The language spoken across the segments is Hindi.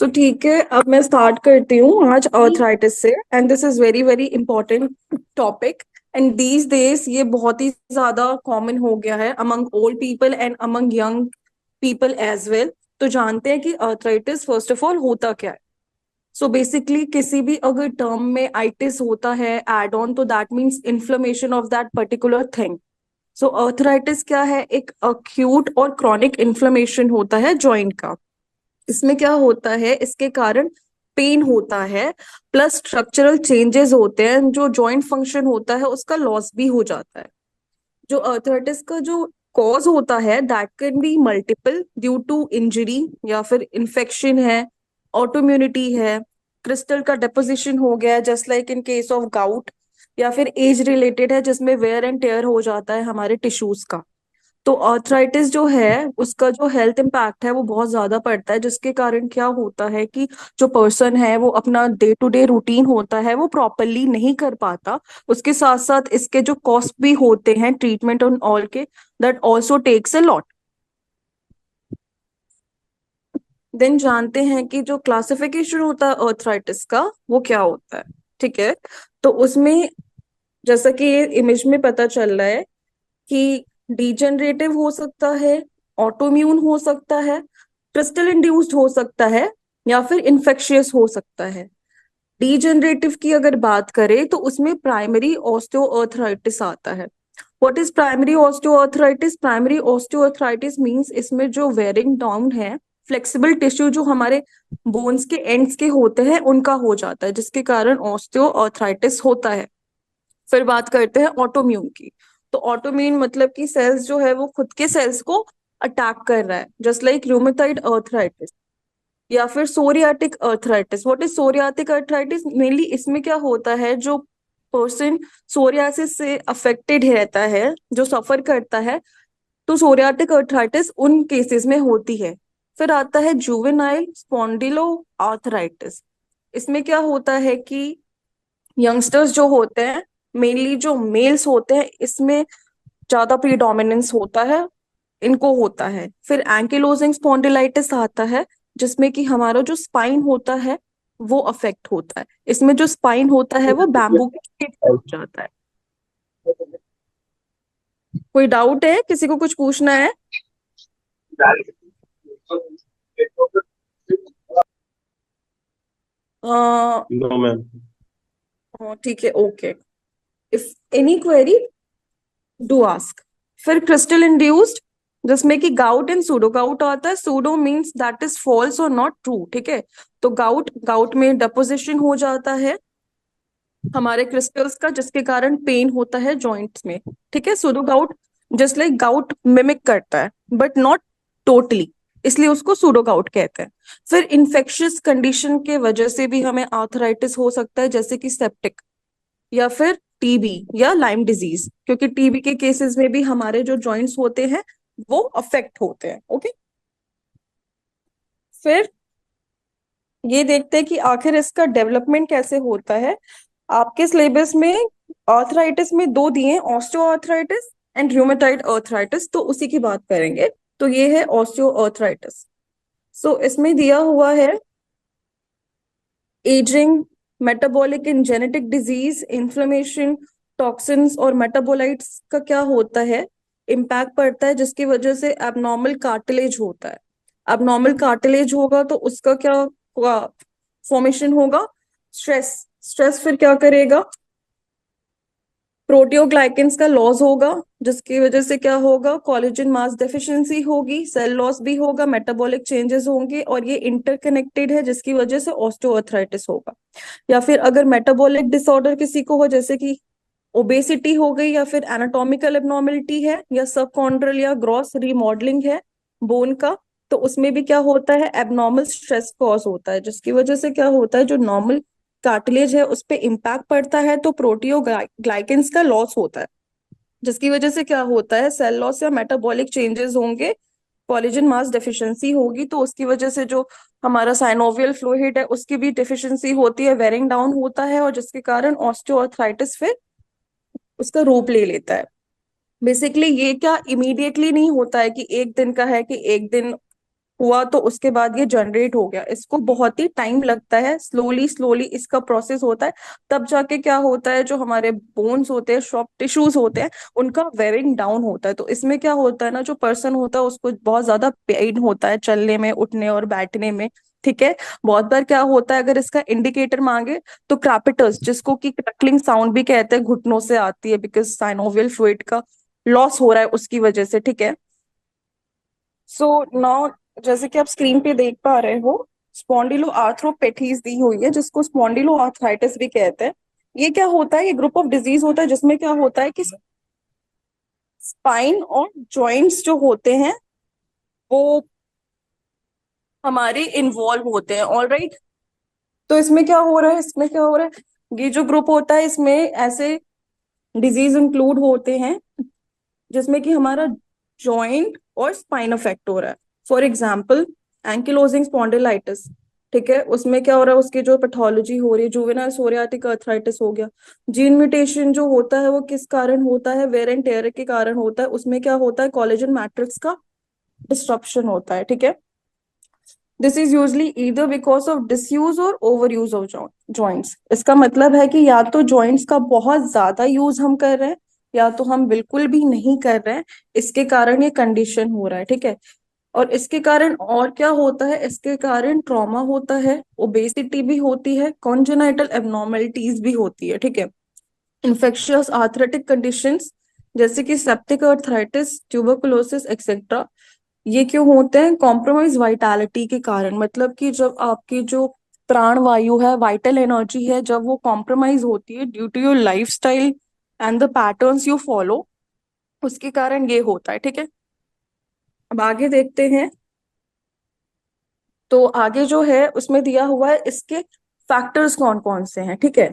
ठीक है, अब मैं स्टार्ट करती हूँ आज आर्थराइटिस से। And this is very very important topic. And these days ये बहुत ही ज्यादा कॉमन हो गया है among old people and among young people as well. तो जानते हैं कि आर्थराइटिस फर्स्ट ऑफ ऑल होता क्या है। सो बेसिकली किसी भी अगर टर्म में आइटिस होता है एड ऑन, तो that means inflammation of that particular thing. So arthritis क्या है? एक अक्यूट और क्रॉनिक इन्फ्लेमेशन होता है जॉइंट का। इसमें क्या होता है, इसके कारण पेन होता है, प्लस स्ट्रक्चरल चेंजेस होते हैं, जो जॉइंट फंक्शन होता है उसका लॉस भी हो जाता है। जो अर्थराइटिस का जो कॉज होता है that can be multiple due to injury, या फिर इन्फेक्शन है, ऑटोम्यूनिटी है, क्रिस्टल का डेपोजिशन हो गया है just like in case of gout, या फिर एज रिलेटेड है जिसमें वेयर एंड टेयर हो जाता है हमारे टिश्यूज का। तो आर्थराइटिस जो है उसका जो हेल्थ इम्पैक्ट है वो बहुत ज्यादा पड़ता है, जिसके कारण क्या होता है कि जो पर्सन है वो अपना डे टू डे रूटीन होता है वो प्रॉपरली नहीं कर पाता। उसके साथ साथ इसके जो कॉस्ट भी होते हैं ट्रीटमेंट ऑन ऑल के, that also takes a lot. Then जानते हैं कि जो क्लासिफिकेशन होता है आर्थराइटिस का वो क्या होता है। ठीक है, तो उसमें जैसा कि ये इमेज में पता चल रहा है कि डिजेनरेटिव हो सकता है, ऑटोम्यून हो सकता है, क्रिस्टल इंड्यूस्ड हो सकता है, या फिर इन्फेक्शियस हो सकता है। डिजेनरेटिव की अगर बात करें तो उसमें प्राइमरी ऑस्टियोआर्थराइटिस आता है। What is primary osteoarthritis? Primary osteoarthritis means इसमें जो वेयरिंग डाउन है, फ्लेक्सिबल टिश्यू जो हमारे बोन्स के एंड्स के होते हैं उनका हो जाता है, जिसके कारण ऑस्टियोआर्थराइटिस होता है। फिर बात करते हैं ऑटोम्यून की। तो ऑटोम्यून मतलब कि सेल्स जो है वो खुद के सेल्स को अटैक कर रहा है, जस्ट लाइक रूमेटॉइड अर्थराइटिस या फिर psoriatic arthritis. What is psoriatic arthritis? Mainly इसमें क्या होता है, जो पर्सन सोरियासिस से अफेक्टेड रहता है, जो सफर करता है, तो सोरियाटिक अर्थराइटिस उन केसेस में होती है। फिर आता है जुवेनाइल स्पॉन्डिलो आर्थराइटिस। इसमें क्या होता है कि यंगस्टर्स जो होते हैं, मेनली जो मेल्स होते हैं, इसमें ज्यादा प्रीडोमिनेंस होता है, इनको होता है। फिर एंकिलोजिंग स्पॉन्डिलाइटिस आता है, जिसमें कि हमारा जो स्पाइन होता है वो अफेक्ट होता है। इसमें जो स्पाइन होता है वो बैम्बू के शेप का हो जाता है। कोई डाउट है? किसी को कुछ पूछना है? Uh, no ma'am. ठीक है, okay. If any query do ask. फिर क्रिस्टल इंड्यूस्ड, जिसमें कि गाउट एंड सूडो गाउट आता है। Pseudo means that is false और नॉट ट्रू। ठीक है, तो गाउट गाउट में डेपोजिशन हो जाता है हमारे क्रिस्टल्स का, जिसके कारण पेन होता है जॉइंट्स में। ठीक है, pseudo gout just like gout mimic करता है बट नॉट टोटली, इसलिए उसको सूडो गाउट कहते हैं। फिर इन्फेक्शियस कंडीशन के वजह से भी हमें आर्थराइटिस हो सकता है, जैसे कि सेप्टिक, या फिर टीबी या लाइम डिजीज, क्योंकि टीबी के केसेस में भी हमारे जो जॉइंट्स होते हैं वो अफेक्ट होते हैं। ओके, फिर ये देखते हैं कि आखिर इसका डेवलपमेंट कैसे होता है। आपके सिलेबस में आर्थराइटिस में दो दिए हैं, ऑस्टियोआर्थराइटिस एंड रूमेटॉइड अर्थराइटिस, तो उसी की बात करेंगे। तो ये है ऑस्टियोआर्थराइटिस। सो इसमें दिया हुआ है ageing, metabolic and genetic disease, inflammation, toxins और मेटाबोलाइट्स का क्या होता है, इम्पैक्ट पड़ता है, जिसकी वजह से एबनॉर्मल कार्टिलेज होता है। एबनॉर्मल कार्टिलेज होगा तो उसका क्या होगा, फॉर्मेशन होगा स्ट्रेस। स्ट्रेस फिर क्या करेगा, प्रोटियोग्लाइकेंस का लॉस होगा, जिसकी वजह से क्या होगा, कोलेजन मास डेफिशिएंसी होगी, सेल लॉस भी होगा, मेटाबॉलिक चेंजेस होंगे, और ये इंटरकनेक्टेड है, जिसकी वजह से ऑस्टियोआर्थराइटिस होगा। या फिर अगर मेटाबॉलिक डिसऑर्डर किसी को हो, जैसे कि ओबेसिटी हो गई, या फिर एनाटॉमिकल एब्नॉर्मेलिटी है, या सबकॉन्ड्रल या ग्रॉस रीमॉडलिंग है बोन का, तो उसमें भी क्या होता है, एबनॉर्मल स्ट्रेस कॉज होता है, जिसकी वजह से क्या होता है, जो नॉर्मल कार्टिलेज है उस पे इम्पैक्ट पड़ता है, तो प्रोटियोग्लाइकेंस का लॉस होता है, जिसकी वजह से क्या होता है, सेल लॉस या मेटाबॉलिक चेंजेस होंगे, कोलेजन मास डेफिशिएंसी होगी, तो उसकी वजह से जो हमारा साइनोवियल फ्लूइड है उसकी भी डेफिशिएंसी होती है, वेरिंग डाउन होता है, और जिसके कारण ऑस्टियोआर्थराइटिस फिर उसका रूप ले लेता है। बेसिकली ये क्या इमीडिएटली नहीं होता है कि एक दिन का है कि एक दिन हुआ तो उसके बाद ये जनरेट हो गया। इसको बहुत ही टाइम लगता है, स्लोली स्लोली इसका प्रोसेस होता है। तब जाके क्या होता है, जो हमारे बोन्स होते हैं, सॉफ्ट टिश्यूज होते हैं, उनका वेयरिंग डाउन होता है। तो इसमें क्या होता है ना, जो पर्सन होता है उसको बहुत ज्यादा पेन होता है चलने में, उठने और बैठने में। ठीक है। बहुत बार क्या होता है, अगर इसका इंडिकेटर मांगे तो क्रैपिटस, जिसको कि क्रैकलिंग साउंड भी कहते हैं, घुटनों से आती है, बिकॉज साइनोवियल फ्लूइड का लॉस हो रहा है उसकी वजह से। ठीक है। सो नाउ, जैसे कि आप स्क्रीन पे देख पा रहे हो, स्पॉन्डिलो आर्थ्रोपेथीज दी हुई है, जिसको स्पॉन्डिलो आर्थराइटिस भी कहते हैं। ये क्या होता है, ये ग्रुप ऑफ डिजीज होता है जिसमें क्या होता है कि स्पाइन और जॉइंट्स जो होते हैं वो हमारे इन्वॉल्व होते हैं। All right. तो इसमें क्या हो रहा है, इसमें क्या हो रहा है, ये जो ग्रुप होता है इसमें ऐसे डिजीज इंक्लूड होते हैं जिसमें कि हमारा जॉइंट और स्पाइन अफेक्ट हो रहा है। For example, ankylosing spondylitis. ठीक है। उसमें क्या हो रहा है, उसकी जो पैथोलॉजी हो रही है, जुवेनाइल सोरियाटिक अर्थराइटिस हो गया। जीन म्यूटेशन जो होता है वो किस कारण होता है, वेयर एंड टेयर के कारण होता है। उसमें क्या होता है, कोलेजन मैट्रिक्स का डिस्ट्रप्शन होता है। ठीक है। This is usually either because of disuse और ओवर यूज ऑफ जॉइंट्स। इसका मतलब है कि या तो जॉइंट्स का बहुत ज्यादा यूज हम कर रहे हैं, या तो हम बिल्कुल भी नहीं कर रहे हैं। इसके कारण ये कंडीशन हो रहा है। ठीक है। और इसके कारण और क्या होता है, इसके कारण ट्रॉमा होता है, ओबेसिटी भी होती है, कॉन्जेनाइटल एबनॉर्मेलिटीज भी होती है। ठीक है। इन्फेक्शियस आर्थरेटिक कंडीशंस जैसे कि सेप्टिक अर्थराइटिस, ट्यूबरकुलोसिस एक्सेट्रा, ये क्यों होते हैं, कॉम्प्रोमाइज वाइटैलिटी के कारण। मतलब कि जब आपकी जो प्राण वायु है, वाइटल एनर्जी है, जब वो कॉम्प्रोमाइज होती है due to your life style and the patterns you follow, उसके कारण ये होता है। ठीक है। अब आगे देखते हैं। तो आगे जो है उसमें दिया हुआ है इसके फैक्टर्स कौन कौन से हैं। ठीक है।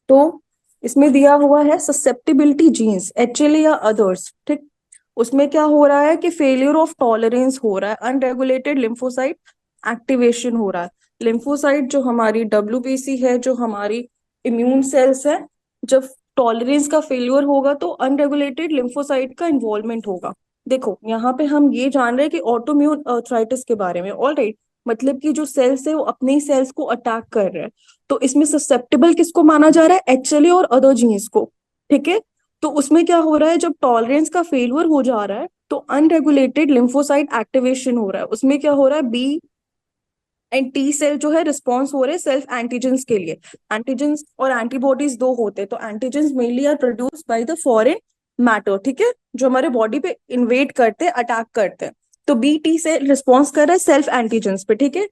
तो इसमें दिया हुआ है ससेप्टिबिलिटी जीन्स, एचएलए या अदर्स। ठीक। उसमें क्या हो रहा है कि फेलियर ऑफ टॉलरेंस हो रहा है, अनरेगुलेटेड लिम्फोसाइट एक्टिवेशन हो रहा है। लिम्फोसाइट जो हमारी डब्ल्यूबीसी है, जो हमारी इम्यून सेल्स है, जब टॉलरेंस का फेलियर होगा तो अनरेगुलेटेड लिम्फोसाइट का इन्वॉल्वमेंट होगा। देखो यहाँ पे हम ये जान रहे हैं कि ऑटोम्यून अर्थराइटिस के बारे में। All right. मतलब कि जो सेल्स है वो अपने ही सेल्स को अटैक कर रहे हैं। तो इसमें ससेप्टेबल किसको माना जा रहा है, एचएलए और अदर जीन्स को। ठीक है। तो उसमें क्या हो रहा है, जब टॉलरेंस का फेलियर हो जा रहा है तो अनरेगुलेटेड लिम्फोसाइट एक्टिवेशन हो रहा है। उसमें क्या हो रहा है, बी एंड टी सेल जो है रिस्पॉन्स हो रहे हैं सेल्फ एंटीजेंस के लिए। एंटीजेंस और एंटीबॉडीज दो होते हैं। तो antigens mainly are produce by the foreign matter. ठीक है। जो हमारे बॉडी पे इन्वेट करते हैं, अटैक करते हैं। तो बी टी सेल रिस्पॉन्स कर रहा है सेल्फ एंटीजेंस पे। ठीक है।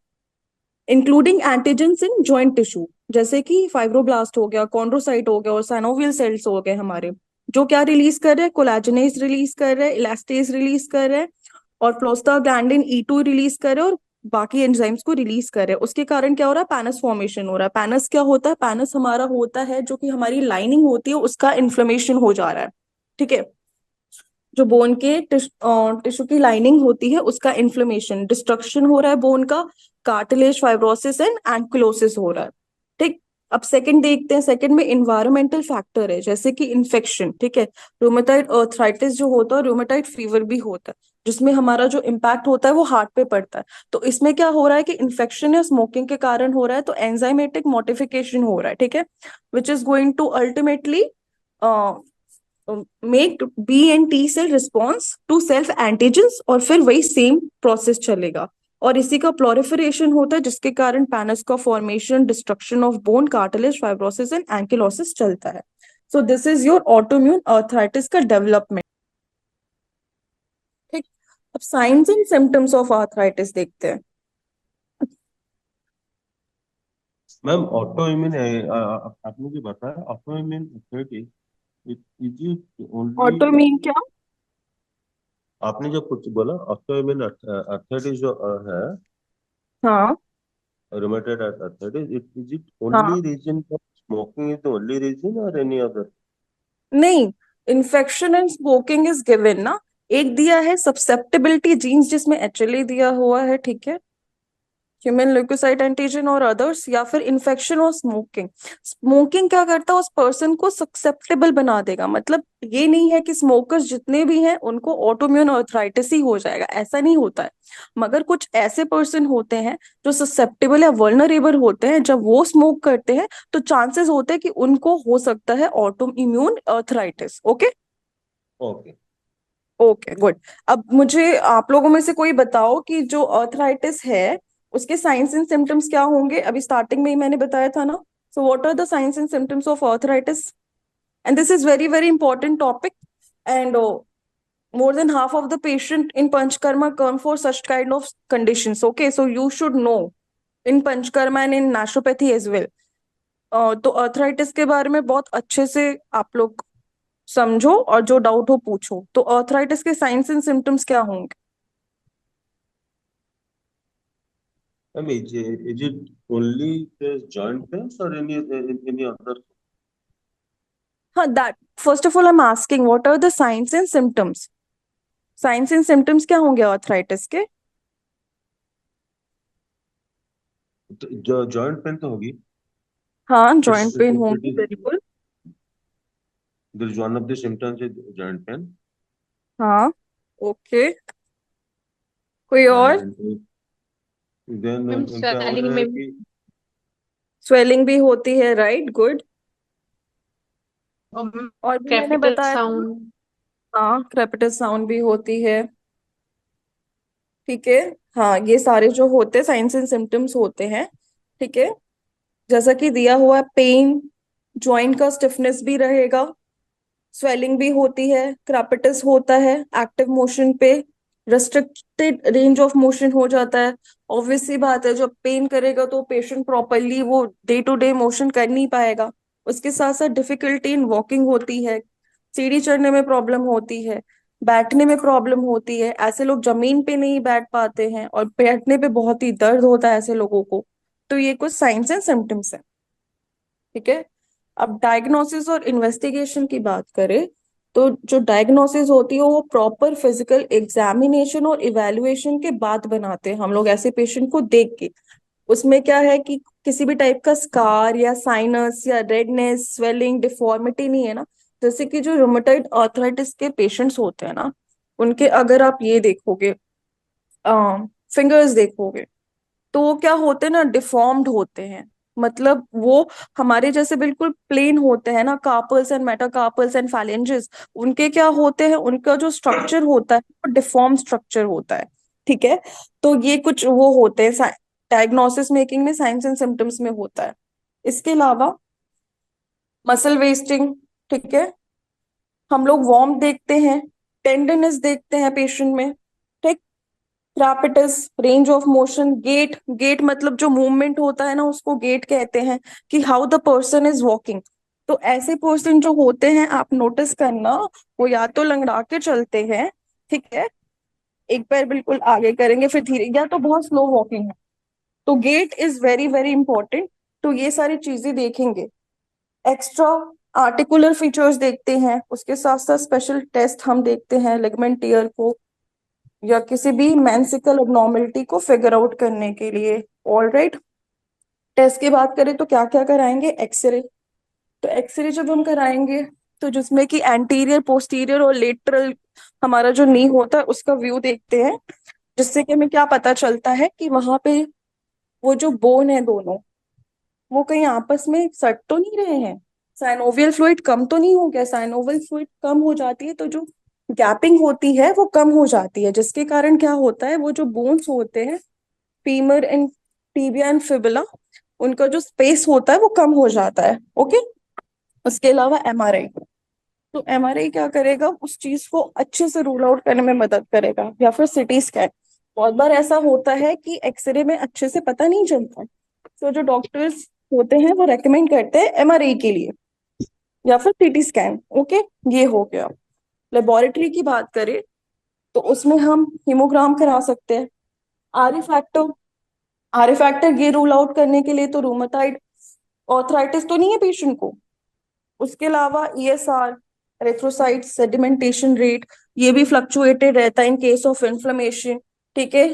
Including antigens in joint tissue, जैसे कि फाइब्रोब्लास्ट हो गया, कॉन्ड्रोसाइट हो गया और साइनोवियल सेल्स हो गए हमारे, जो क्या रिलीज कर रहे हैं, कोलेजनेज रिलीज कर रहे हैं, इलास्टेज रिलीज कर रहे हैं, और प्रोस्टाग्लैंडिन ई टू रिलीज कर रहे हैं, और बाकी एंजाइम्स को रिलीज कर रहे हैं। उसके कारण क्या हो रहा है, पैनस फॉर्मेशन हो रहा है। पैनस क्या होता है, पैनस हमारा होता है जो कि हमारी लाइनिंग होती है, उसका इन्फ्लेमेशन हो जा रहा है। ठीक है। जो बोन के टिश्यू की लाइनिंग होती है उसका इन्फ्लेमेशन, डिस्ट्रक्शन हो रहा है बोन का, कार्टिलेज फाइब्रोसिस एंड एंक्लोसिस हो रहा है। ठीक। अब सेकंड देखते हैं। सेकंड में इन्वायरमेंटल फैक्टर है, जैसे कि इन्फेक्शन। ठीक है। रूमेटाइड अर्थराइटिस जो होता है, रूमेटाइड फीवर भी होता है, जिसमें हमारा जो इम्पैक्ट होता है वो हार्ट पे पड़ता है। तो इसमें क्या हो रहा है कि इन्फेक्शन या स्मोकिंग के कारण हो रहा है, तो एंजाइमेटिक मॉडिफिकेशन हो रहा है। ठीक है। Which is going to ultimately make B and T cell response to self antigens, और फिर वही सेम प्रोसेस चलेगा। और इसी का प्लोरिफरेशन होता है, जिसके कारण पैनस का formation, destruction of bone, cartilage, fibrosis and ankylosis चलता है। So this is your autoimmune arthritis का डेवलपमेंट। ठीक। अब science and symptoms of arthritis देखते हैं। मैम ऑटो इम्यून आपने जो बताया auto immune authority, is it only, autoimmune क्या? आपने जो कुछ बोला ऑटो इम्यून अथॉरिटी जो है, हाँ। रूमेटॉइड अथॉरिटी, इज इट हाँ। Only reason for smoking, is the only reason और एनी अदर? नहीं, infection and smoking is given ना। एक दिया है सब्सेप्टिबिलिटी जीन्स, जिसमें एचएलए दिया हुआ है। ठीक है। ह्यूमन ल्यूकोसाइट एंटीजन और अदर्स, या फिर इन्फेक्शन और स्मोकिंग। स्मोकिंग क्या करता है, उस पर्सन को ससेप्टेबल बना देगा। मतलब ये नहीं है कि स्मोकर्स जितने भी हैं उनको ऑटोइम्यून आर्थराइटिस ही हो जाएगा, ऐसा नहीं होता है। मगर कुछ ऐसे पर्सन होते हैं जो ससेप्टेबल या वर्नरेबल होते हैं, जब वो स्मोक करते हैं तो चांसेस होते हैं कि उनको हो सकता है auto immune arthritis. Okay. Okay. Okay good. अब मुझे आप लोगों में से कोई बताओ कि जो आर्थराइटिस है उसके साइंस एंड सिम्टम्स क्या होंगे। अभी स्टार्टिंग में ही मैंने बताया था ना। So what are the signs and symptoms of arthritis? And this is very very important topic. And more than half of the patient in panchkarma come for such kind of conditions. Okay, so you should know in panchkarma and in naturopathy as well. तो अर्थराइटिस के बारे में बहुत अच्छे से आप लोग समझो, और जो डाउट हो पूछो। तो अर्थराइटिस के साइंस एंड सिम्टम्स क्या होंगे? Ma'am is it only joint pains और एनी अदर? हाँ, that first of all I am asking what are the signs and symptoms. Signs and symptoms क्या होंगे अर्थराइटिस के? जॉइंट पेन तो होगी। हाँ, इट्स जॉइंट पेन इट होंगी इज बिल्कुल। This one of the symptoms is joint pain. हाँ। ओके। कोई और? एंड देन मैम क्या बोल स्वेलिंग रहे में हैं भी। कि स्वेलिंग भी होती है, राइट, गुड। और और भी मैंने कैपिटल बताया था ना। साउंड। हाँ, क्रेपिटस साउंड भी होती है। ठीक है। हाँ, ये सारे जो होते हैं साइंस एंड सिम्टम्स होते हैं। ठीक है। जैसा कि दिया हुआ है, पेन, जॉइंट का स्टिफनेस भी रहेगा, स्वेलिंग भी होती है, क्रेपिटस होता है, एक्टिव मोशन पे रेस्ट्रिक्टेड रेंज ऑफ मोशन हो जाता है। ऑब्वियसली बात है, जब पेन करेगा तो पेशेंट प्रॉपरली वो डे टू डे मोशन कर नहीं पाएगा। उसके साथ साथ डिफिकल्टी इन वॉकिंग होती है, सीढ़ी चढ़ने में प्रॉब्लम होती है, बैठने में प्रॉब्लम होती है। ऐसे लोग जमीन पे नहीं बैठ पाते हैं और बैठने पे बहुत ही दर्द होता है ऐसे लोगों को। तो ये कुछ साइंस एंड सिम्टम्स है। ठीक है। अब डायग्नोसिस और इन्वेस्टिगेशन की बात करें, तो जो डायग्नोसिस होती है वो प्रॉपर फिजिकल एग्जामिनेशन और इवैल्यूएशन के बाद बनाते हैं हम लोग ऐसे पेशेंट को देख के। उसमें क्या है कि किसी भी टाइप का स्कार या साइनस या रेडनेस, स्वेलिंग, डिफॉर्मिटी नहीं है ना। जैसे कि जो रूमेटॉइड आर्थराइटिस के पेशेंट्स होते हैं ना, उनके अगर आप ये देखोगे, फिंगर्स देखोगे, तो वो क्या होते हैं ना, डिफॉर्म्ड होते हैं। मतलब वो हमारे जैसे बिल्कुल प्लेन होते हैं ना, carpals and metacarpals and phalanges. उनके क्या होते हैं, उनका जो स्ट्रक्चर होता है वो डिफॉर्म स्ट्रक्चर होता है। ठीक है। तो ये कुछ वो होते हैं डायग्नोसिस मेकिंग में, साइंस एंड सिम्टम्स में होता है। इसके अलावा मसल वेस्टिंग। ठीक है। हम लोग वार्म देखते हैं, टेंडरनेस देखते हैं पेशेंट में। ठीक। रैपिटस, range of motion, gait, gait मतलब जो मूवमेंट होता है ना उसको गेट कहते हैं, कि how the person is walking. तो ऐसे पर्सन जो होते हैं आप नोटिस करना, वो या तो लंगड़ा के चलते हैं, ठीक है, एक पैर बिल्कुल आगे करेंगे फिर धीरे, या तो बहुत स्लो वॉकिंग है। तो gait is very very important. तो ये सारी चीजें देखेंगे। एक्स्ट्रा आर्टिकुलर फीचर्स देखते हैं, उसके साथ साथ स्पेशल टेस्ट हम देखते हैं लिगामेंट टियर को, या किसी भी मेंसिकल abnormality को फिगर आउट करने के लिए। All right. टेस्ट की बात करें तो क्या क्या कराएंगे, एक्सरे। तो एक्सरे जब हम कराएंगे तो जिसमें कि एंटीरियर, पोस्टीरियर और लेटरल हमारा जो नी होता है उसका व्यू देखते हैं, जिससे कि हमें क्या पता चलता है कि वहां पे वो जो बोन है दोनों, वो कहीं आपस में सट तो नहीं रहे हैं, साइनोवियल फ्लूइड कम तो नहीं हो गया। साइनोवियल फ्लूइड कम हो जाती है तो जो गैपिंग होती है वो कम हो जाती है, जिसके कारण क्या होता है, वो जो बोन्स होते हैं, femur and tibia and fibula, उनका जो स्पेस होता है वो कम हो जाता है। ओके। उसके अलावा एमआरआई। तो एमआरआई क्या करेगा, उस चीज को अच्छे से रूल आउट करने में मदद करेगा, या फिर सीटी स्कैन। बहुत बार ऐसा होता है कि एक्सरे में अच्छे से पता नहीं चलता, तो जो डॉक्टर्स होते हैं वो रेकमेंड करते हैं एमआरआई के लिए, या फिर सीटी स्कैन। ओके। ये हो गया। लेबोरेटरी की बात करें तो उसमें हम हीमोग्राम करा सकते हैं। आरए फैक्टर, आरए फैक्टर ये रूल आउट करने के लिए तो रूमेटाइड ऑर्थराइटिस तो नहीं है पेशेंट को। उसके अलावा ईएसआर, एरिथ्रोसाइट सेडिमेंटेशन रेट, ये भी फ्लक्चुएटेड रहता है इन केस ऑफ इन्फ्लेमेशन। ठीक है।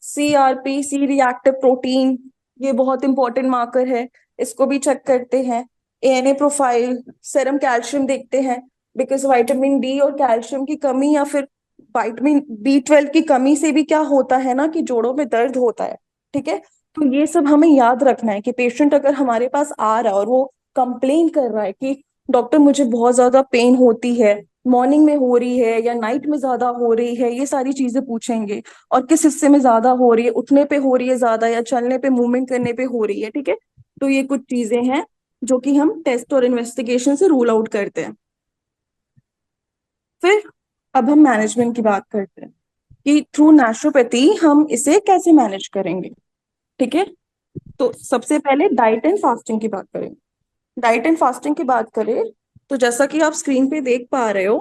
CRP, सी रिएक्टिव प्रोटीन, ये बहुत इंपॉर्टेंट मार्कर है, इसको भी चेक करते हैं। ANA प्रोफाइल, सेरम कैल्शियम देखते हैं, बिकॉज विटामिन डी और कैल्शियम की कमी या फिर विटामिन B12 की कमी से भी क्या होता है ना कि जोड़ों में दर्द होता है। ठीक है, तो ये सब हमें याद रखना है कि पेशेंट अगर हमारे पास आ रहा है और वो कंप्लेन कर रहा है कि डॉक्टर मुझे बहुत ज्यादा पेन होती है, मॉर्निंग में हो रही है या नाइट में ज्यादा हो रही है, ये सारी चीजें पूछेंगे। और किस हिस्से में ज्यादा हो रही है, उठने पे हो रही है ज्यादा या चलने पे, मूवमेंट करने पे हो रही है। ठीक है, तो ये कुछ चीजें हैं जो कि हम टेस्ट और इन्वेस्टिगेशन से रूल आउट करते हैं। फिर अब हम मैनेजमेंट की बात करते हैं कि थ्रू नेचुरोपैथी हम इसे कैसे मैनेज करेंगे। ठीक है, तो सबसे पहले डाइट एंड फास्टिंग की बात करें। डाइट एंड फास्टिंग की बात करें तो जैसा कि आप स्क्रीन पे देख पा रहे हो,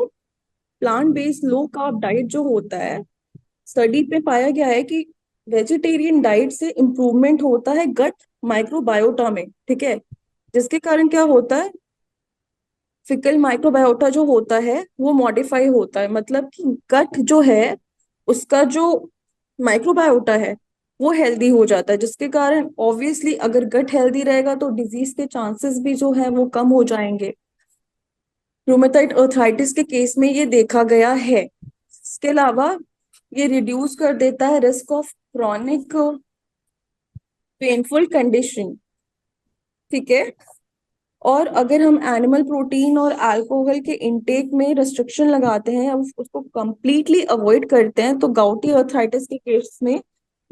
plant based low carb diet जो होता है, स्टडी पे पाया गया है कि वेजिटेरियन डाइट से इंप्रूवमेंट होता है गट माइक्रोबायोटा में। ठीक है, जिसके कारण क्या होता है, फिकल माइक्रोबायोटा जो होता है वो मॉडिफाई होता है, मतलब कि गट जो है उसका जो माइक्रोबायोटा है वो हेल्दी हो जाता है, जिसके कारण ऑब्वियसली अगर गट हेल्दी रहेगा तो डिजीज के चांसेस भी जो है वो कम हो जाएंगे। रूमेटाइड अर्थराइटिस के केस में ये देखा गया है। इसके अलावा ये रिड्यूस कर देता है risk of chronic painful condition. ठीक है, और अगर हम एनिमल प्रोटीन और अल्कोहल के इनटेक में रिस्ट्रिक्शन लगाते हैं, हम उसको कंप्लीटली अवॉइड करते हैं, तो गाउटी अर्थराइटिस के केस में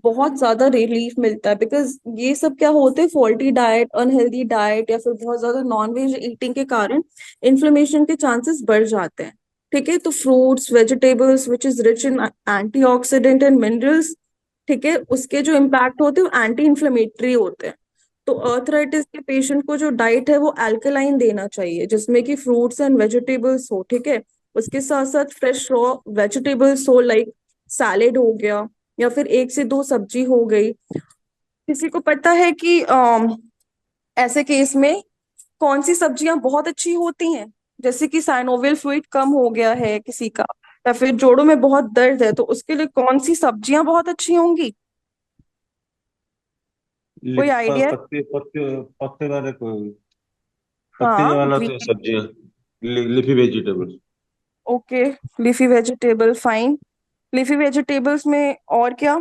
बहुत ज्यादा रिलीफ मिलता है। बिकॉज ये सब क्या होते हैं, फॉल्टी डाइट, अनहेल्दी डाइट या फिर बहुत ज्यादा नॉनवेज ईटिंग के कारण इन्फ्लेमेशन के चांसेस बढ़ जाते हैं। ठीक है, तो fruits vegetables which is rich in antioxidant and minerals, ठीक है, उसके जो इम्पैक्ट होते हैं वो एंटी इन्फ्लेमेटरी होते हैं। तो अर्थराइटिस के पेशेंट को जो डाइट है वो अल्कलाइन देना चाहिए, जिसमें कि फ्रूट्स एंड वेजिटेबल्स हो। ठीक है, उसके साथ साथ फ्रेश रॉ वेजिटेबल्स हो, लाइक सैलेड हो गया या फिर एक से दो सब्जी हो गई। किसी को पता है कि ऐसे केस में कौन सी सब्जियां बहुत अच्छी होती हैं, जैसे कि साइनोवियल फ्लूइड कम हो गया है किसी का, या फिर जोड़ों में बहुत दर्द है, तो उसके लिए कौन सी सब्जियां बहुत अच्छी होंगी? कोई आइडिया है? पत्ते पत्ते पत्ते वाले कोई पत्ते हाँ, वाला तो ग्रीन। सब्जियां, leafy vegetables. Okay, leafy vegetable, fine. Leafy vegetables में और क्या?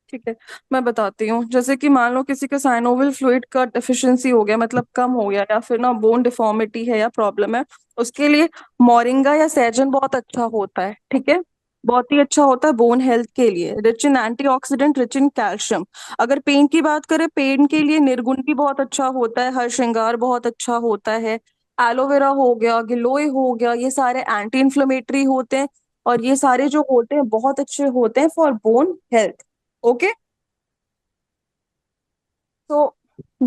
ठीक है, मैं बताती हूँ। जैसे कि मान लो किसी का साइनोवियल फ्लूइड का डेफिशिएंसी हो गया, मतलब कम हो गया, या फिर ना बोन डिफॉर्मिटी है या प्रॉब्लम है, उसके लिए मोरिंगा या सहजन बहुत अच्छा होता है। ठीक है, बहुत ही अच्छा होता है बोन हेल्थ के लिए, rich in antioxidant, rich in calcium. अगर पेन की बात करें, पेन के लिए निर्गुण भी बहुत अच्छा होता है, हरशृंगार बहुत अच्छा होता है, एलोवेरा हो गया, गिलोय हो गया, ये सारे एंटी इन्फ्लेमेटरी होते हैं। और ये सारे जो होते हैं बहुत अच्छे होते हैं फॉर बोन हेल्थ। ओके, तो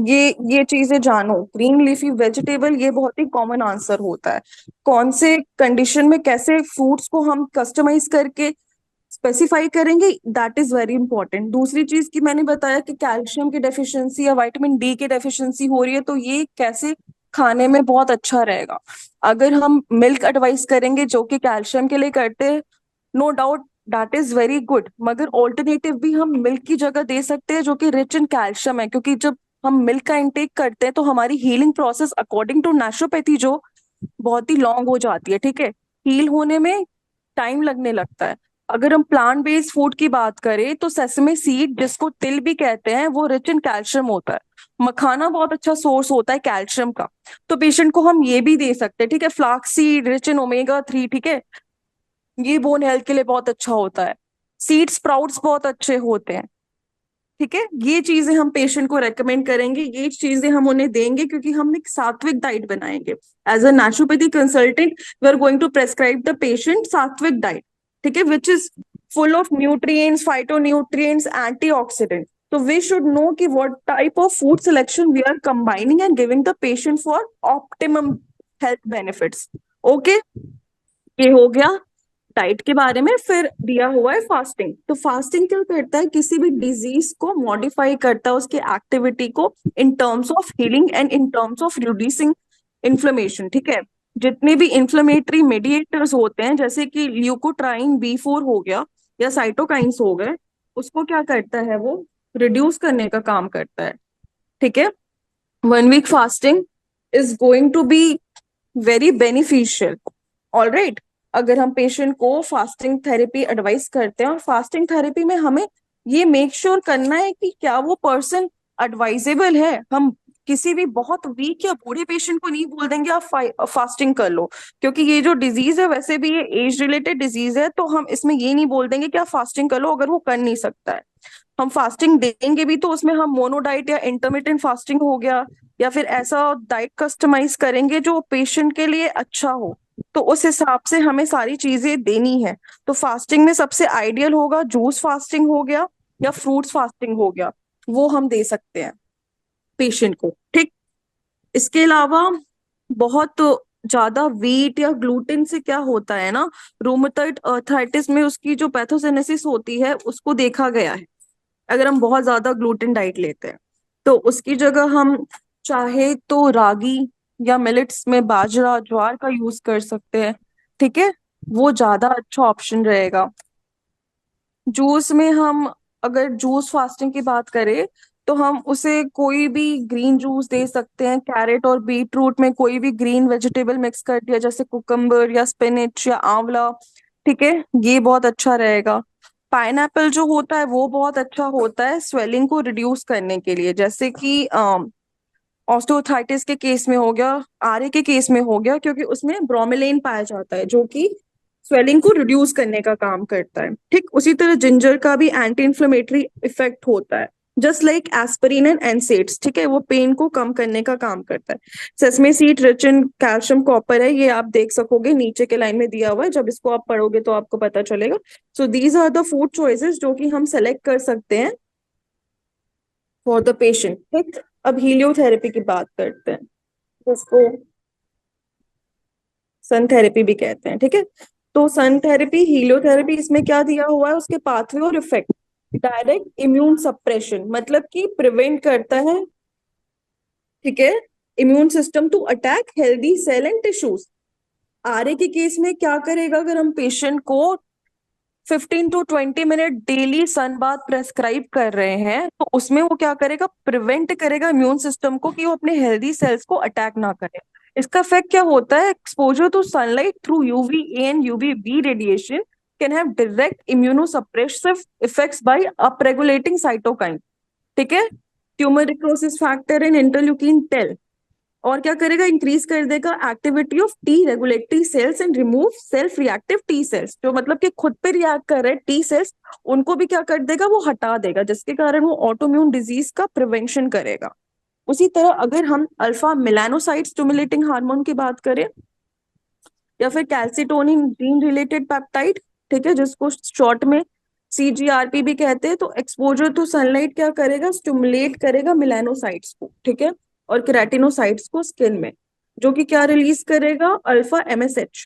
ये चीजें जानो। ग्रीन लीफी वेजिटेबल ये बहुत ही कॉमन आंसर होता है। कौन से कंडीशन में कैसे फ्रूट्स को हम कस्टमाइज करके स्पेसिफाई करेंगे, दैट इज वेरी इंपॉर्टेंट। दूसरी चीज की मैंने बताया कि कैल्शियम की डेफिशिएंसी या विटामिन डी की डेफिशिएंसी हो रही है, तो ये कैसे खाने में बहुत अच्छा रहेगा। अगर हम मिल्क एडवाइस करेंगे जो कि कैल्शियम के लिए करते हैं, no doubt that is very good, मगर ऑल्टरनेटिव भी हम मिल्क की जगह दे सकते हैं जो कि रिच इन कैल्शियम है। क्योंकि जब हम मिल्क का इंटेक करते हैं तो हमारी healing process according to naturopathy जो बहुत ही लॉन्ग हो जाती है। ठीक है, हील होने में टाइम लगने लगता है। अगर हम प्लांट बेस्ड फूड की बात करें तो सेसमे सीड, जिसको तिल भी कहते हैं, वो रिच इन कैल्शियम होता है। मखाना बहुत अच्छा सोर्स होता है कैल्शियम का, तो पेशेंट को हम ये भी दे सकते हैं। ठीक है, Flask seed rich in omega 3। ठीक है, ये बोन हेल्थ के लिए बहुत अच्छा होता है। सीड स्प्राउट्स बहुत अच्छे होते हैं। ठीक है, ये चीजें हम पेशेंट को रेकमेंड करेंगे, ये चीजें हम उन्हें देंगे, क्योंकि हम एक सात्विक डाइट बनाएंगे। As a naturopathy consultant we are going to prescribe the patient sattvic diet. ठीक है, which is full of nutrients, phytonutrients, antioxidant. तो वी शुड नो कि what type of food selection we are combining and giving the patient for optimum health benefits. Okay, ये हो गया डाइट के बारे में। फिर दिया हुआ है फास्टिंग। तो फास्टिंग क्या करता है, किसी भी डिजीज को मॉडिफाई करता है, उसकी एक्टिविटी को, in terms of healing and in terms of reducing inflammation. ठीक है, जितने भी इन्फ्लेमेटरी मेडिएटर्स होते हैं जैसे कि ल्यूकोट्राइन B4 हो गया या साइटोकाइंस हो गए, उसको क्या करता है वो रिड्यूस करने का काम करता है। ठीक है। 1 week fasting is going to be very beneficial. All right. अगर हम पेशेंट को फास्टिंग थेरेपी एडवाइस करते हैं, और फास्टिंग थेरेपी में हमें ये मेक श्योर करना है कि क्या वो पर्सन एडवाइजेबल है। हम किसी भी बहुत वीक या बूढ़े पेशेंट को नहीं बोल देंगे आप फास्टिंग कर लो, क्योंकि ये जो डिजीज है वैसे भी ये एज रिलेटेड डिजीज है, तो हम इसमें ये नहीं बोल देंगे कि आप फास्टिंग कर लो अगर वो कर नहीं सकता है। हम फास्टिंग देंगे भी तो उसमें हम मोनो डाइट या इंटरमिटेंट फास्टिंग हो गया, या फिर ऐसा डाइट कस्टमाइज करेंगे जो पेशेंट के लिए अच्छा हो। तो उस हिसाब से हमें सारी चीजें देनी है। तो फास्टिंग में सबसे आइडियल होगा जूस फास्टिंग हो गया या फ्रूट्स फास्टिंग हो गया, वो हम दे सकते हैं पेशेंट को। ठीक। इसके अलावा बहुत ज्यादा वीट या ग्लूटेन से क्या होता है ना, रूमेटॉइड अर्थराइटिस में उसकी जो पैथोजेनेसिस होती है उसको देखा गया है। अगर हम बहुत ज्यादा ग्लूटेन डाइट लेते हैं तो उसकी जगह हम चाहे तो रागी या मिलेट्स में बाजरा ज्वार का यूज कर सकते हैं। ठीक है। वो ज्यादा अच्छा ऑप्शन रहेगा। जूस में हम अगर जूस फास्टिंग की बात करें तो हम उसे कोई भी ग्रीन जूस दे सकते हैं। कैरेट और बीट रूट में कोई भी ग्रीन वेजिटेबल मिक्स कर दिया, जैसे कुकम्बर या स्पिनच या आंवला। ठीक है। ये बहुत अच्छा रहेगा। पाइनएप्पल जो होता है वो बहुत अच्छा होता है स्वेलिंग को रिड्यूस करने के लिए, जैसे कि ऑस्टियोआर्थराइटिस के केस में हो गया, आरए के केस में हो गया, क्योंकि उसमें ब्रोमेलेन पाया जाता है जो कि स्वेलिंग को रिड्यूस करने का काम करता है। ठीक उसी तरह जिंजर का भी एंटी इन्फ्लेमेटरी इफेक्ट होता है, just like aspirin and NSAIDs. ठीक है। वो पेन को कम करने का काम करता है। Sesame seed rich in calcium copper है, ये आप देख सकोगे नीचे के लाइन में दिया हुआ है, जब इसको आप पढ़ोगे तो आपको पता चलेगा। So these are the food choices जो कि हम सेलेक्ट कर सकते हैं फॉर द पेशेंट। ठीक। अब हीलियोथेरेपी की बात करते हैं, जिसको सन थेरेपी भी कहते हैं। ठीक है। तो सन थेरेपी हीलियोथेरेपी इसमें क्या दिया हुआ है, उसके पाथवे और इफेक्ट। डायरेक्ट इम्यून सप्रेशन मतलब कि प्रिवेंट करता है। ठीक है। Immune system to attack healthy cell and tissues. RA के केस में क्या करेगा, अगर हम पेशेंट को 15 to 20 minute daily sun bath prescribe कर रहे हैं तो उसमें वो क्या करेगा, प्रिवेंट करेगा इम्यून सिस्टम को कि वो अपने हेल्दी सेल्स को अटैक ना करे। इसका इफेक्ट क्या होता है, exposure to sunlight through UV A and UV B radiation can have direct immunosuppressive effects by upregulating cytokine. ठीक है। Tumour necrosis factor in interleukin 10, और क्या करेगा, इंक्रीज कर देगा activity of T regulatory cells and remove self reactive T cells, जो मतलब कि खुद पे रिएक्ट कर रहे टी सेल्स, उनको भी क्या कर देगा, वो हटा देगा, जिसके कारण वो ऑटोम्यून डिजीज का प्रिवेंशन करेगा। उसी तरह अगर हम अल्फा मिलानोसाइट स्टिमुलेटिंग हार्मोन की बात करें या फिर कैल्सिटोनिन जीन रिलेटेड पेप्टाइड, ठीक है, जिसको शॉर्ट में CGRP भी कहते हैं, तो एक्सपोजर टू सनलाइट क्या करेगा, स्टिमुलेट करेगा मिलानोसाइट्स को। ठीक है। और केराटिनोसाइट्स को स्किन में, जो कि क्या रिलीज करेगा, अल्फा MSH,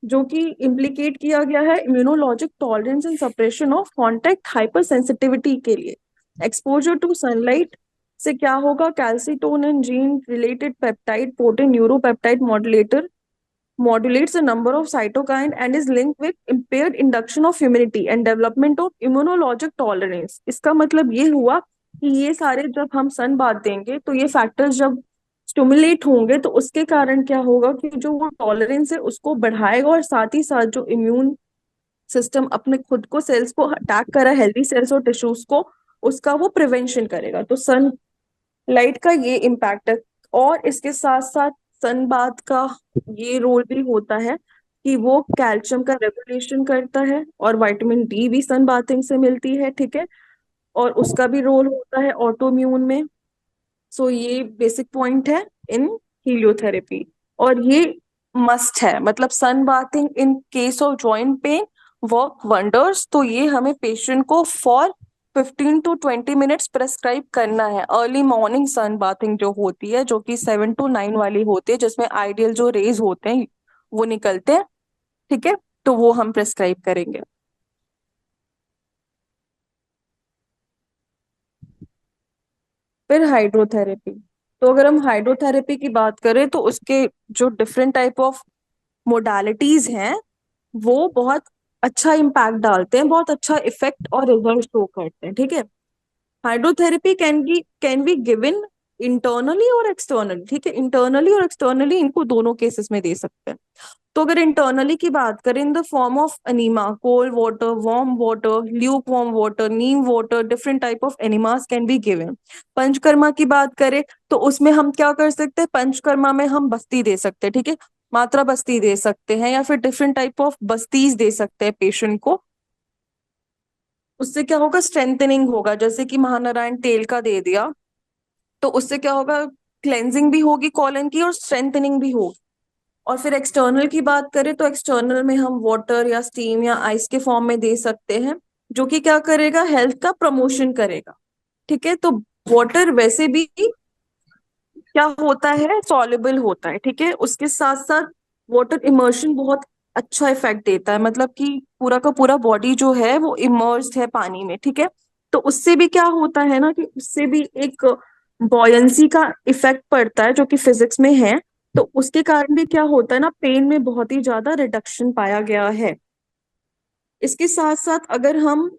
जो कि इम्प्लीकेट किया गया है immunologic tolerance and suppression of contact hyper sensitivity के लिए। एक्सपोजर टू सनलाइट से क्या होगा, calcitonin gene related peptide potent neuropeptide modulator modulates the number of cytokine and is linked with impaired induction of immunity and development of immunologic tolerance। इसका मतलब ये हुआ कि ये सारे जब हम सन बात देंगे तो ये फैक्टर्स जब स्टिमुलेट होंगे तो उसके कारण क्या होगा कि जो वो टॉलरेंस है उसको बढ़ाएगा, और साथ ही साथ जो इम्यून सिस्टम अपने खुद को सेल्स को अटैक करा हेल्दी सेल्स और टिश्यूज को, उसका वो प्रिवेंशन करेगा। तो सन लाइट का ये इम्पैक्ट है। और इसके साथ साथ सन बाथ का ये रोल भी होता है कि वो कैल्शियम का रेगुलेशन करता है, और विटामिन डी भी सन बाथिंग से मिलती है। ठीक है। और उसका भी रोल होता है ऑटोम्यून में। सो ये बेसिक पॉइंट है इन हीलियोथेरेपी। और ये मस्ट है, मतलब sunbathing in case of joint pain work wonders. तो ये हमें पेशेंट को फॉर 15 to 20 मिनट्स प्रेस्क्राइब करना है। अर्ली मॉर्निंग सन बाथिंग जो होती है, जो कि 7 to 9 वाली होती है, जिसमें आइडियल जो रेज होते हैं वो निकलते हैं। ठीक है। तो वो हम प्रेस्क्राइब करेंगे। फिर हाइड्रोथेरेपी। तो अगर हम हाइड्रोथेरेपी की बात करें तो उसके जो डिफरेंट टाइप ऑफ मोडालिटीज हैं वो बहुत अच्छा इम्पैक्ट डालते हैं, बहुत अच्छा इफेक्ट और रिजल्ट शो करते हैं, ठीक है। Hydrotherapy can be given internally और एक्सटर्नली, ठीक है। इंटरनली और एक्सटर्नली इनको दोनों केसेस में दे सकते हैं। तो अगर इंटरनली की बात करें, in the form of enema, cold water, warm water, Luke warm water, Neem water, different type of enemas can be given. Panchakarma की बात करें तो उसमें हम क्या कर सकते हैं, पंचकर्मा में हम बस्ती दे सकते हैं, ठीक है। मात्रा बस्ती दे सकते हैं या फिर डिफरेंट टाइप ऑफ बस्तीज दे सकते हैं पेशेंट को। उससे क्या होगा, स्ट्रेंथनिंग होगा। जैसे कि महानारायण तेल का दे दिया तो उससे क्या होगा, क्लेंजिंग भी होगी कॉलन की और स्ट्रेंथनिंग भी होगी। और फिर एक्सटर्नल की बात करें तो एक्सटर्नल में हम वाटर या स्टीम या आइस के फॉर्म में दे सकते हैं, जो कि क्या करेगा, हेल्थ का प्रमोशन करेगा, ठीक है। तो वाटर वैसे भी क्या होता है, सॉल्युबल होता है, ठीक है। उसके साथ साथ वाटर इमर्शन बहुत अच्छा इफेक्ट देता है, मतलब कि पूरा का पूरा बॉडी जो है वो इमर्स्ड है पानी में, ठीक है। तो उससे भी क्या होता है ना कि उससे भी एक बॉयंसी का इफेक्ट पड़ता है जो कि फिजिक्स में है। तो उसके कारण भी क्या होता है ना, पेन में बहुत ही ज्यादा रिडक्शन पाया गया है। इसके साथ साथ अगर हम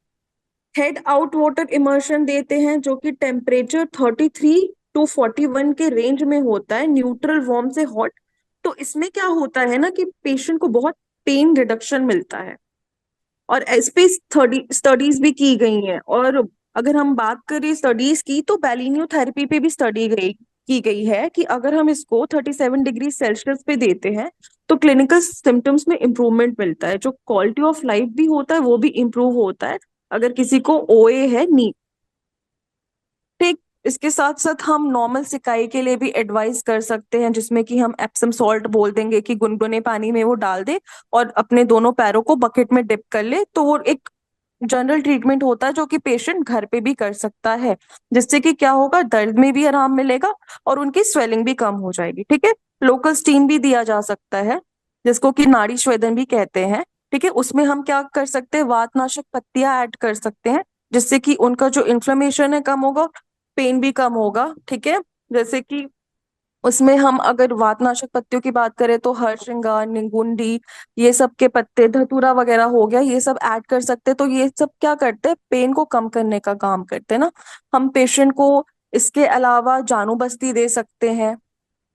हेड आउट वाटर इमर्शन देते हैं जो कि टेम्परेचर 33 to 41 के रेंज में होता है, न्यूट्रल वार्म से हॉट। तो इसमें क्या होता है ना कि पेशेंट को बहुत पेन रिडक्शन मिलता है। और इस पे स्टडीज भी की गई हैं। और अगर हम बात करें स्टडीज की तो बैलिनियो थेरेपी पे भी स्टडी गई की गई है कि अगर हम इसको 37 डिग्री सेल्सियस पे देते हैं तो क्लिनिकल सिम्टम्स में इम्प्रूवमेंट मिलता है, जो क्वालिटी ऑफ लाइफ भी होता है वो भी इम्प्रूव होता है अगर किसी को ओए है नी, ठीक। इसके साथ साथ हम नॉर्मल सिकाई के लिए भी एडवाइस कर सकते हैं, जिसमें कि हम एप्सम सॉल्ट बोल देंगे कि गुनगुने पानी में वो डाल दे और अपने दोनों पैरों को बकेट में डिप कर ले। तो वो एक जनरल ट्रीटमेंट होता है जो कि पेशेंट घर पे भी कर सकता है, जिससे कि क्या होगा, दर्द में भी आराम मिलेगा और उनकी स्वेलिंग भी कम हो जाएगी, ठीक है। लोकल स्टीम भी दिया जा सकता है जिसको कि नाड़ी श्वेदन भी कहते हैं, ठीक है। उसमें हम क्या कर सकते हैं, वातनाशक पत्तियां ऐड कर सकते हैं जिससे कि उनका जो इन्फ्लेमेशन है कम होगा, पेन भी कम होगा, ठीक है। जैसे कि उसमें हम अगर वातनाशक पत्तियों की बात करें तो हरशृंगार, निंगुंडी, ये सब के पत्ते, धतूरा वगैरह हो गया, ये सब ऐड कर सकते हैं। तो ये सब क्या करते हैं, पेन को कम करने का काम करते हैं ना। हम पेशेंट को इसके अलावा जानू बस्ती दे सकते हैं,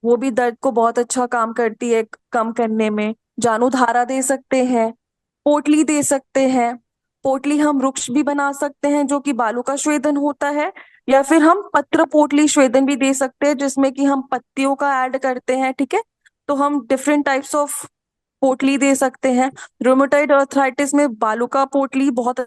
वो भी दर्द को बहुत अच्छा काम करती है कम करने में। जानू धारा दे सकते हैं, पोटली दे सकते हैं। पोटली हम वृक्ष भी बना सकते हैं जो कि बालू का स्वेदन होता है, या फिर हम पत्र पोटली स्वेदन भी दे सकते हैं जिसमें कि हम पत्तियों का ऐड करते हैं, ठीक है। तो हम डिफरेंट टाइप्स ऑफ पोटली दे सकते हैं। रोमेटॉइड अर्थराइटिस में बालू का पोटली बहुत